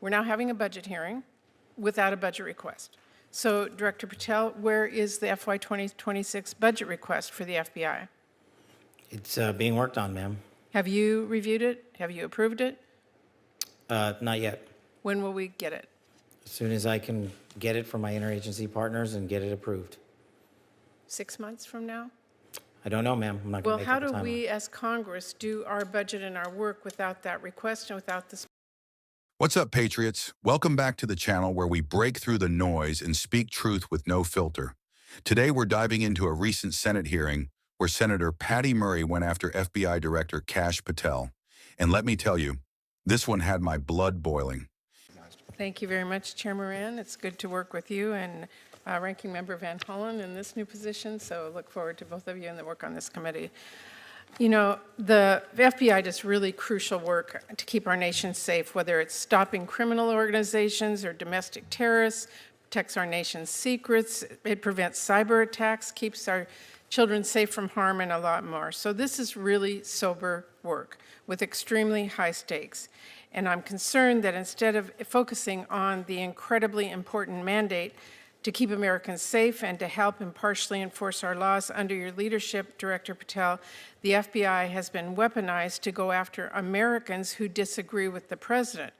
We're now having a budget hearing without a budget request. So, Director Patel, where is the FY 2026 budget request for the FBI? It's being worked on, ma'am. Have you reviewed it? Have you approved it? Not yet. When will we get it? As soon as I can get it from my interagency partners and get it approved. 6 months from now? I don't know, ma'am. I'm not going Well, to make how up a do timeline. we as Congress do our budget and our work without that request and without this? What's up, Patriots? Welcome back to the channel where we break through the noise and speak truth with no filter. Today, we're diving into a recent Senate hearing where Senator Patty Murray went after FBI Director Kash Patel. And let me tell you, this one had my blood boiling. Thank you very much, Chair Moran. It's good to work with you and Ranking Member Van Hollen in this new position, so look forward to both of you and the work on this committee. You know, the FBI does really crucial work to keep our nation safe, whether it's stopping criminal organizations or domestic terrorists, protects our nation's secrets, it prevents cyber attacks, keeps our children safe from harm, and a lot more. So this is really sober work with extremely high stakes. And I'm concerned that instead of focusing on the incredibly important mandate to keep Americans safe and to help impartially enforce our laws under your leadership, Director Patel, the FBI has been weaponized to go after Americans who disagree with the president.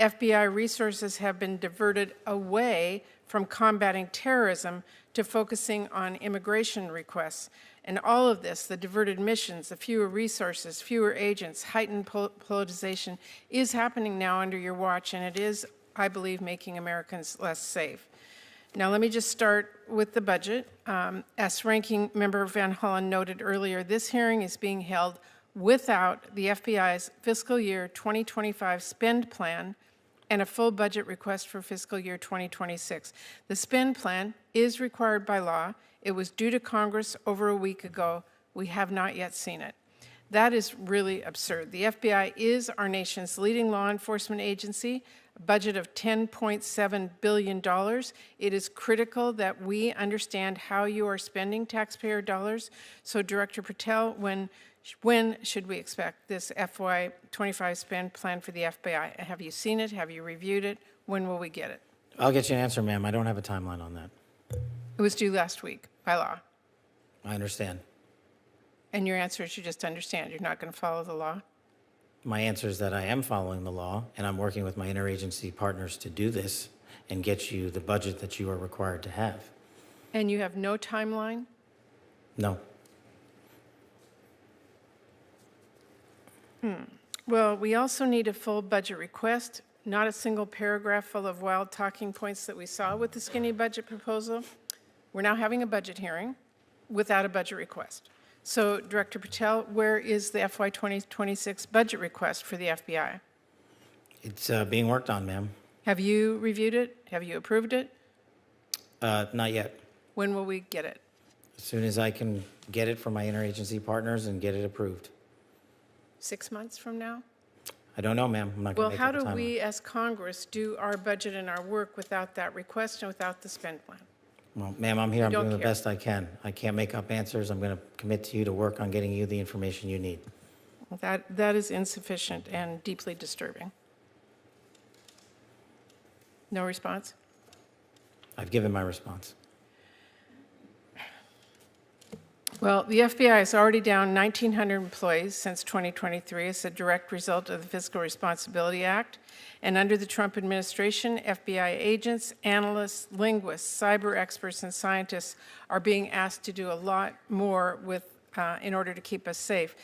FBI resources have been diverted away from combating terrorism to focusing on immigration requests. And all of this, the diverted missions, the fewer resources, fewer agents, heightened politicization, is happening now under your watch, and it is, I believe, making Americans less safe. Now, let me just start with the budget. As Ranking Member Van Hollen noted earlier, this hearing is being held without the FBI's fiscal year 2025 spend plan and a full budget request for fiscal year 2026. The spend plan is required by law. It was due to Congress over a week ago. We have not yet seen it. That is really absurd. The FBI is our nation's leading law enforcement agency, a budget of $10.7 billion. It is critical that we understand how you are spending taxpayer dollars. So, Director Patel, when should we expect this FY25 spend plan for the FBI? Have you seen it? Have you reviewed it? When will we get it? I'll get you an answer, ma'am. I don't have a timeline on that. It was due last week by law. I understand. And your answer is you just understand. You're not going to follow the law? My answer is that I am following the law, and I'm working with my interagency partners to do this and get you the budget that you are required to have. And you have no timeline? No. Well, we also need a full budget request, not a single paragraph full of wild talking points that we saw with the skinny budget proposal. We're now having a budget hearing without a budget request. So, Director Patel, where is the FY 2026 budget request for the FBI? It's being worked on, ma'am. Have you reviewed it? Have you approved it? Not yet. When will we get it? As soon as I can get it from my interagency partners and get it approved. 6 months from now? I don't know, ma'am. I'm not going Well, to make how up a do timeline. we as Congress do our budget and our work without that request and without the spend plan? Well, ma'am, I'm here. I'm don't doing the care. best I can. I can't make up answers. I'm going to commit to you to work on getting you the information you need. Well, that is insufficient and deeply disturbing. No response? I've given my response. Well, the FBI is already down 1,900 employees since 2023 as a direct result of the Fiscal Responsibility Act. And under the Trump administration, FBI agents, analysts, linguists, cyber experts, and scientists are being asked to do a lot more in order to keep us safe.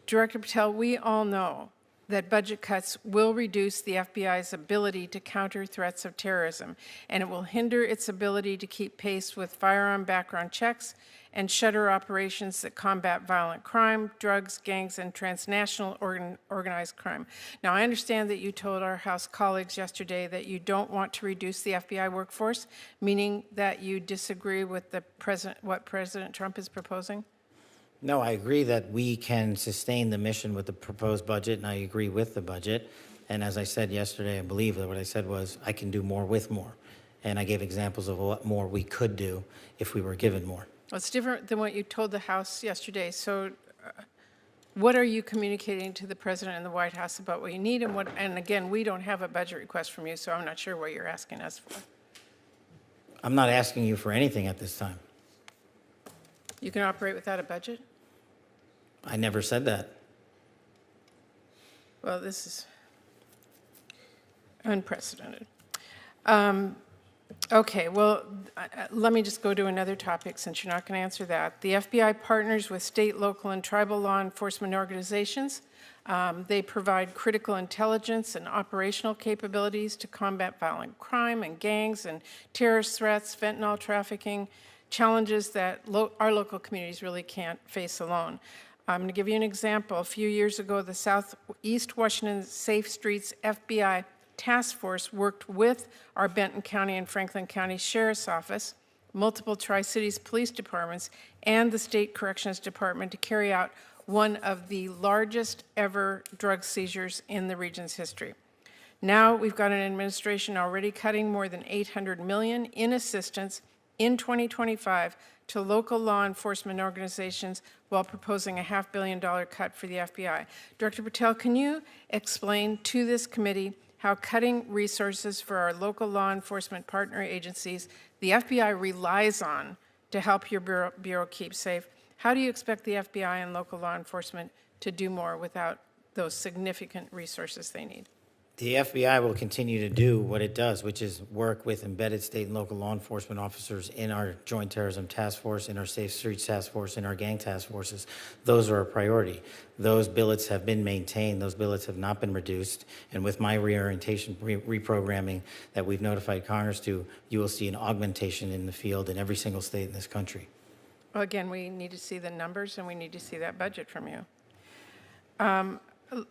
Director Patel, we all know that budget cuts will reduce the FBI's ability to counter threats of terrorism, and it will hinder its ability to keep pace with firearm background checks and shutter operations that combat violent crime, drugs, gangs, and transnational organized crime. Now, I understand that you told our House colleagues yesterday that you don't want to reduce the FBI workforce, meaning that you disagree with what President Trump is proposing? No, I agree that we can sustain the mission with the proposed budget, and I agree with the budget. And as I said yesterday, I believe that what I said was I can do more with more. And I gave examples of what more we could do if we were given more. Well, it's different than what you told the House yesterday. So what are you communicating to the President and the White House about what you need and what, and again, we don't have a budget request from you, so I'm not sure what you're asking us for. I'm not asking you for anything at this time. You can operate without a budget? I never said that. Well, this is unprecedented. Okay, well, let me just go to another topic since you're not going to answer that. The FBI partners with state, local, and tribal law enforcement organizations. They provide critical intelligence and operational capabilities to combat violent crime and gangs and terrorist threats, fentanyl trafficking, challenges that our local communities really can't face alone. I'm going to give you an example. A few years ago, the Southeast Washington Safe Streets FBI Task Force worked with our Benton County and Franklin County Sheriff's Office, multiple Tri-Cities Police Departments, and the State Corrections Department to carry out one of the largest ever drug seizures in the region's history. Now we've got an administration already cutting more than $800 million in assistance in 2025 to local law enforcement organizations while proposing a $500 million cut for the FBI. Director Patel, can you explain to this committee how cutting resources for our local law enforcement partner agencies the FBI relies on to help your bureau keep safe? How do you expect the FBI and local law enforcement to do more without those significant resources they need? The FBI will continue to do what it does, which is work with embedded state and local law enforcement officers in our Joint Terrorism Task Force, in our Safe Streets Task Force, in our gang task forces. Those are a priority. Those billets have been maintained. Those billets have not been reduced. And with my reorientation, reprogramming that we've notified Congress to, you will see an augmentation in the field in every single state in this country. Well, again, we need to see the numbers and we need to see that budget from you.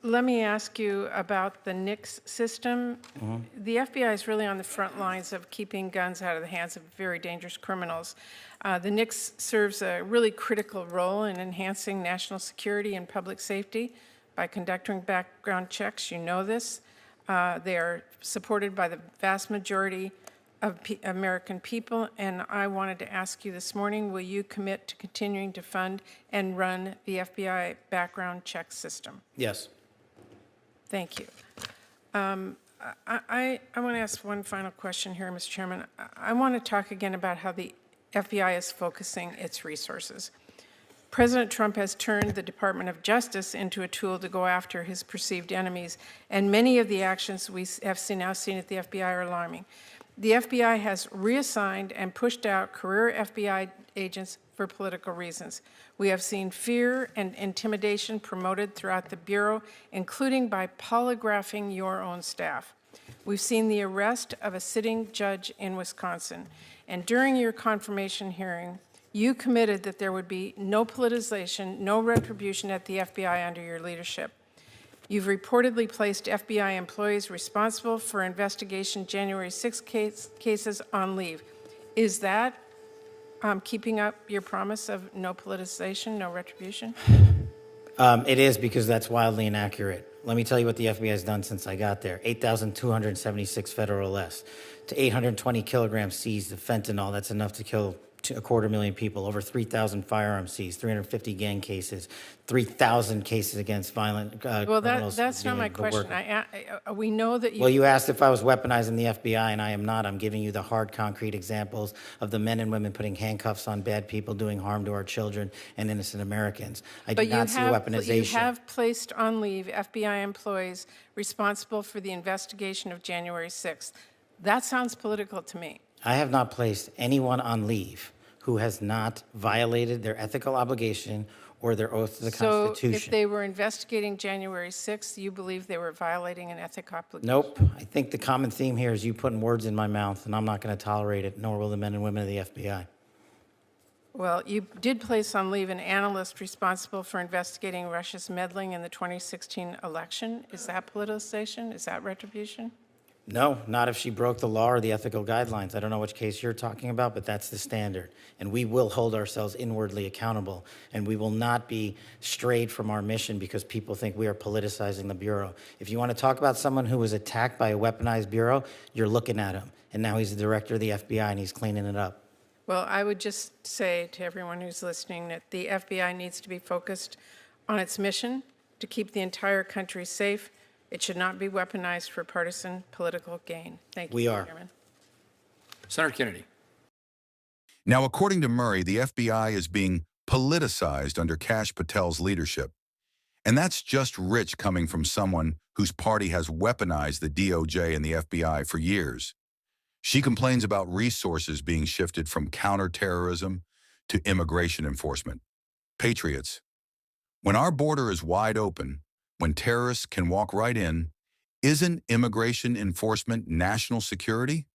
Let me ask you about the NICS system. The FBI is really on the front lines of keeping guns out of the hands of very dangerous criminals. The NICS serves a really critical role in enhancing national security and public safety by conducting background checks. You know this. They are supported by the vast majority of American people, and I wanted to ask you this morning, will you commit to continuing to fund and run the FBI background check system? Yes. Thank you. I want to ask one final question here, Mr. Chairman. I want to talk again about how the FBI is focusing its resources. President Trump has turned the Department of Justice into a tool to go after his perceived enemies, and many of the actions we have now seen at the FBI are alarming. The FBI has reassigned and pushed out career FBI agents for political reasons. We have seen fear and intimidation promoted throughout the Bureau, including by polygraphing your own staff. We've seen the arrest of a sitting judge in Wisconsin. And during your confirmation hearing, you committed that there would be no politicization, no retribution at the FBI under your leadership. You've reportedly placed FBI employees responsible for investigation January 6 cases on leave. Is that keeping up your promise of no politicization, no retribution? It is, because that's wildly inaccurate. Let me tell you what the FBI has done since I got there. 8,276 federal arrests, to 820 kilograms seized of fentanyl. That's enough to kill 250,000 people, over 3,000 firearms seized, 350 gang cases, 3,000 cases against violent Well, criminals. that's not my question. We know that you... Well, you asked if I was weaponizing the FBI, and I am not. I'm giving you the hard, concrete examples of the men and women putting handcuffs on bad people, doing harm to our children and innocent Americans. I do not see weaponization. You have placed on leave FBI employees responsible for the investigation of January 6th. That sounds political to me. I have not placed anyone on leave who has not violated their ethical obligation or their oath to the Constitution. So if they were investigating January 6th, you believe they were violating an ethical obligation? Nope. I think the common theme here is you putting words in my mouth, and I'm not going to tolerate it, nor will the men and women of the FBI. Well, you did place on leave an analyst responsible for investigating Russia's meddling in the 2016 election. Is that politicization? Is that retribution? No, not if she broke the law or the ethical guidelines. I don't know which case you're talking about, but that's the standard. And we will hold ourselves inwardly accountable, and we will not be strayed from our mission because people think we are politicizing the Bureau. If you want to talk about someone who was attacked by a weaponized Bureau, you're looking at him. And now he's the director of the FBI, and he's cleaning it up. Well, I would just say to everyone who's listening that the FBI needs to be focused on its mission to keep the entire country safe. It should not be weaponized for partisan political gain. Thank you, We are. Chairman. Senator Kennedy. Now, according to Murray, the FBI is being politicized under Kash Patel's leadership. And that's just rich coming from someone whose party has weaponized the DOJ and the FBI for years. She complains about resources being shifted from counterterrorism to immigration enforcement. Patriots, when our border is wide open, when terrorists can walk right in, isn't immigration enforcement national security?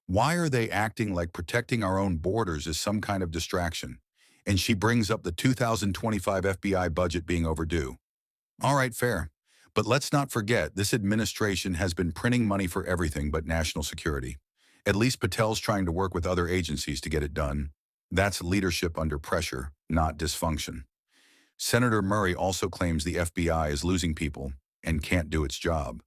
Why are they acting like protecting our own borders is some kind of distraction? And she brings up the 2025 FBI budget being overdue. All right, fair. But let's not forget, this administration has been printing money for everything but national security. At least Patel's trying to work with other agencies to get it done. That's leadership under pressure, not dysfunction. Senator Murray also claims the FBI is losing people and can't do its job.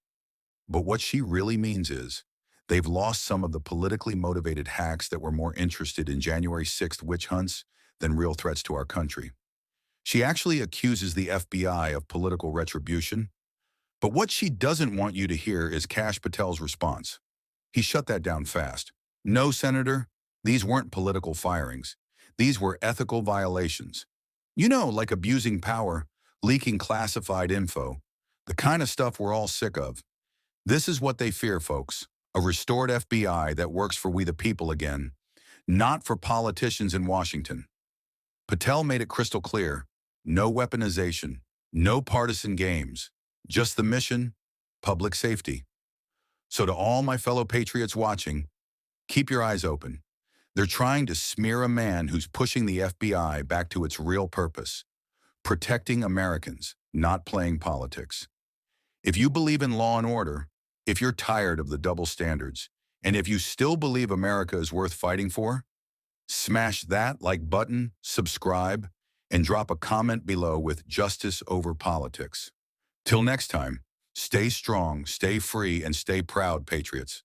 But what she really means is, they've lost some of the politically motivated hacks that were more interested in January 6th witch hunts than real threats to our country. She actually accuses the FBI of political retribution. But what she doesn't want you to hear is Kash Patel's response. He shut that down fast. No, Senator, these weren't political firings. These were ethical violations. You know, like abusing power, leaking classified info, the kind of stuff we're all sick of. This is what they fear, folks. A restored FBI that works for we the people again, not for politicians in Washington. Patel made it crystal clear. No weaponization, no partisan games, just the mission, public safety. So to all my fellow patriots watching, keep your eyes open. They're trying to smear a man who's pushing the FBI back to its real purpose, protecting Americans, not playing politics. If you believe in law and order, if you're tired of the double standards, and if you still believe America is worth fighting for, smash that like button, subscribe, and drop a comment below with justice over politics. Till next time, stay strong, stay free, and stay proud, patriots.